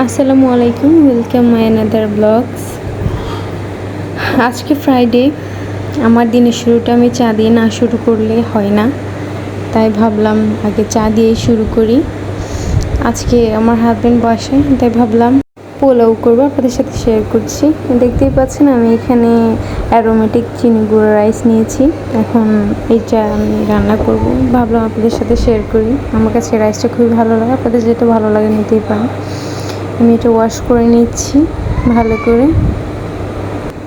আসসালামু আলাইকুম, welcome my another blogs. আজকে ফ্রাইডে। আমার দিনের শুরুটা আমি চা দিয়ে না শুরু করলে হয় না, তাই ভাবলাম আগে চা দিয়েই শুরু করি। আজকে আমার হাজব্যান্ড বাসায়, তাই ভাবলাম পোলাও করবো, আপনাদের সাথে শেয়ার করছি। দেখতেই পাচ্ছেন আমি এখানে অ্যারোমেটিক চিনি গুঁড়ো রাইস নিয়েছি। এখন এইটা আমি রান্না করব, ভাবলাম আপনাদের সাথে শেয়ার করি। আমার কাছে রাইসটা খুবই ভালো লাগে, আপনাদের যেটা ভালো লাগে নিতেই পারেন। আমি এটা ওয়াশ করে নিচ্ছি ভালো করে।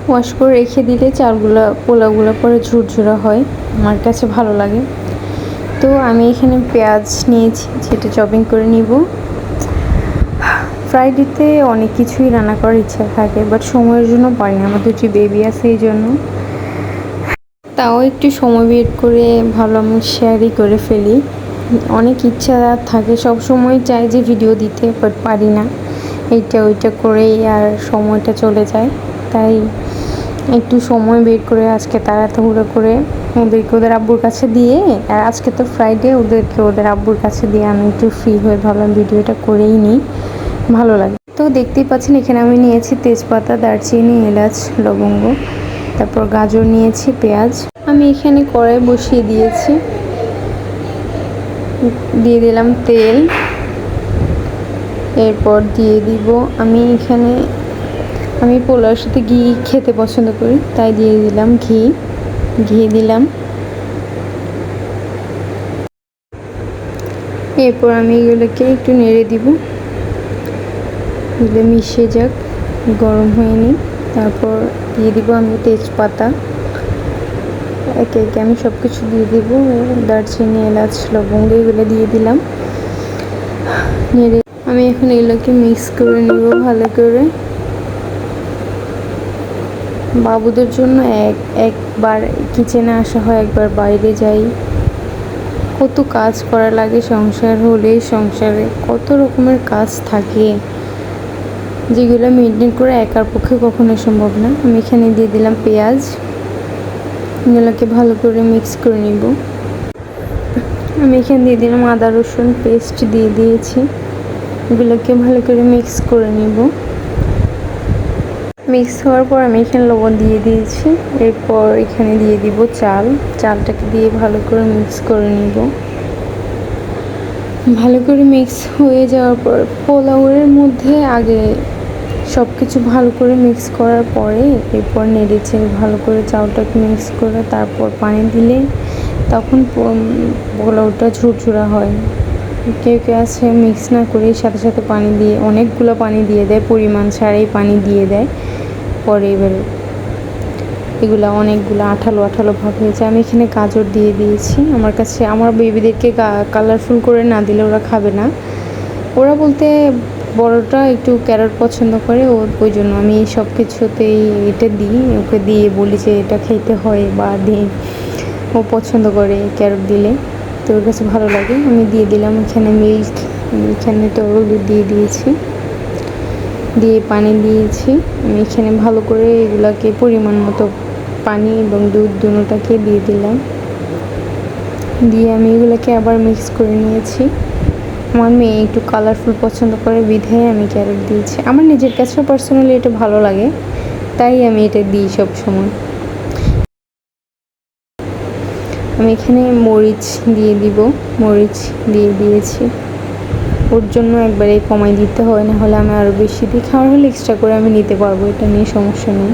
ওয়াশ করে রেখে দিলে চালগুলো পোলাওগুলো পরে ঝুরঝুরা হয়, আমার কাছে ভালো লাগে। তো আমি এখানে পেঁয়াজ নিয়েছি, যেটা চপিং করে নিব। ফ্রাইডেতে অনেক কিছুই রান্না করার ইচ্ছা থাকে, বাট সময়ের জন্য পারি না, আমার দুটি বেবি আছে এই জন্য। তাও একটু সময় বের করে ভাবলাম শেয়ারই করে ফেলি। অনেক ইচ্ছা থাকে, সব সময় চাই যে ভিডিও দিতে, বাট পারি না। এইটা ওইটা করেই আর সময়টা চলে যায়, তাই একটু সময় বের করে আজকে তাড়াহুড়ো করে ওদেরকে ওদের আব্বুর কাছে দিয়ে, আর আজকে তো ফ্রাইডে, ওদেরকে ওদের আব্বুর কাছে দিয়ে আমি একটু ফ্রি হয়ে ভাবলাম ভিডিওটা করেই নিই, ভালো লাগে। তো দেখতেই পাচ্ছেন এখানে আমি নিয়েছি তেজপাতা, দারচিনি, এলাচ, লবঙ্গ, তারপর গাজর নিয়েছি, পেঁয়াজ। আমি এখানে কড়াই বসিয়ে দিয়েছি, দিয়ে দিলাম তেল। এরপর দিয়ে দিব আমি পোলাওর সাথে ঘি খেতে পছন্দ করি, তাই দিয়ে দিলাম ঘি দিলাম। এরপর আমি এগুলোকে একটু নেড়ে দিব, এগুলো মিশে যাক, গরম হয়ে নিই। তারপর দিয়ে দিব আমি তেজপাতা, একে একে আমি সব কিছু দিয়ে দিব। দারচিনি, এলাচ, লবঙ্গ এগুলো দিয়ে দিলাম, নেড়ে আমি এখন এগুলোকে মিক্স করে নেব ভালো করে। বাবুদের জন্য একবার কিচেনে আসা হয়, একবার বাইরে যাই। কত কাজ করা লাগে, সংসার হলে সংসারে কত রকমের কাজ থাকে, যেগুলো মেনটেন করে একার পক্ষে কখনো সম্ভব না। আমি এখানে দিয়ে দিলাম পেঁয়াজ, এগুলোকে ভালো করে মিক্স করে নিব। আমি এখানে দিয়ে দিলাম আদা রসুন পেস্ট দিয়ে দিয়েছি, এগুলোকে ভালো করে মিক্স করে নিব। মিক্স হওয়ার পর আমি এখানে লবণ দিয়ে দিয়েছি। এরপর এখানে দিয়ে দিব চালটাকে দিয়ে ভালো করে মিক্স করে নিব। ভালো করে মিক্স হয়ে যাওয়ার পর পোলাওয়ের মধ্যে আগে সব কিছু ভালো করে মিক্স করার পরে এরপর নেড়েছে ভালো করে চালটাকে মিক্স করে তারপর পানি দিলে তখন পোলাওটা ঝুরঝুরা হয়। কেউ কেউ আছে মিক্স না করে সাথে সাথে পানি দিয়ে, অনেকগুলো পানি দিয়ে দেয়, পরিমাণ ছাড়াই পানি দিয়ে দেয়। পরে এবার এগুলো অনেকগুলো আঠালো আঠালো ভাব হয়েছে। আমি এখানে গাজর দিয়ে দিয়েছি। আমার কাছে আমার বেবিদেরকে কালারফুল করে না দিলে ওরা খাবে না। ওরা বলতে বড়টা একটু ক্যারট পছন্দ করে, ওই জন্য আমি সব কিছুতেই এটা দিই, ওকে দিয়ে বলি যে এটা খেতে হয় বা দিই। ও পছন্দ করে ক্যারট দিলে, তো ওর কাছে ভালো লাগে। আমি দিয়ে দিলাম এখানে মিল্ক, এখানে তরল দিয়ে দিয়েছি, দিয়ে পানি দিয়েছি। আমি এখানে ভালো করে এগুলাকে পরিমাণ মতো পানি এবং দুধ দুটোটাকে দিয়ে দিলাম, দিয়ে আমি এগুলোকে আবার মিক্স করে নিয়েছি। আমার মেয়ে একটু কালারফুল পছন্দ করে বিধায় আমি ক্যারট দিয়েছি। আমার নিজের কাছেও পার্সোনালি এটা ভালো লাগে, তাই আমি এটা দিই সব সময়। আমি এখানে মরিচ দিয়ে দিয়েছি। ওর জন্য একবারে কমাই দিতে হয়, না হলে আমি আরও বেশি দিই। খাওয়ার হলে এক্সট্রা করে আমি নিতে পারবো, এটা নিয়ে সমস্যা নেই।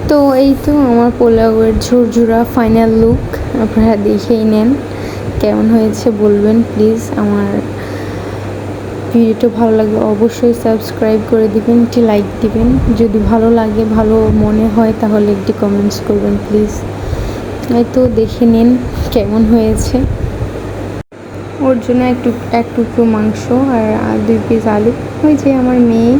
তো এই তো আমার পোলাওয়ের ঝুরঝুরা ফাইনাল লুক, আপনারা দেখেই নেন কেমন হয়েছে বলবেন প্লিজ। আমার ভিডিওটা ভালো লাগলে অবশ্যই সাবস্ক্রাইব করে দিবেন, একটি লাইক দিবেন। যদি ভালো লাগে, ভালো মনে হয়, তাহলে একটি কমেন্টস করবেন প্লিজ। এই তো দেখে নিন কেমন হয়েছে। ওর জন্য এক টুকরো মাংস আর 2 পিস আলু, ওই যে আমার মেয়ে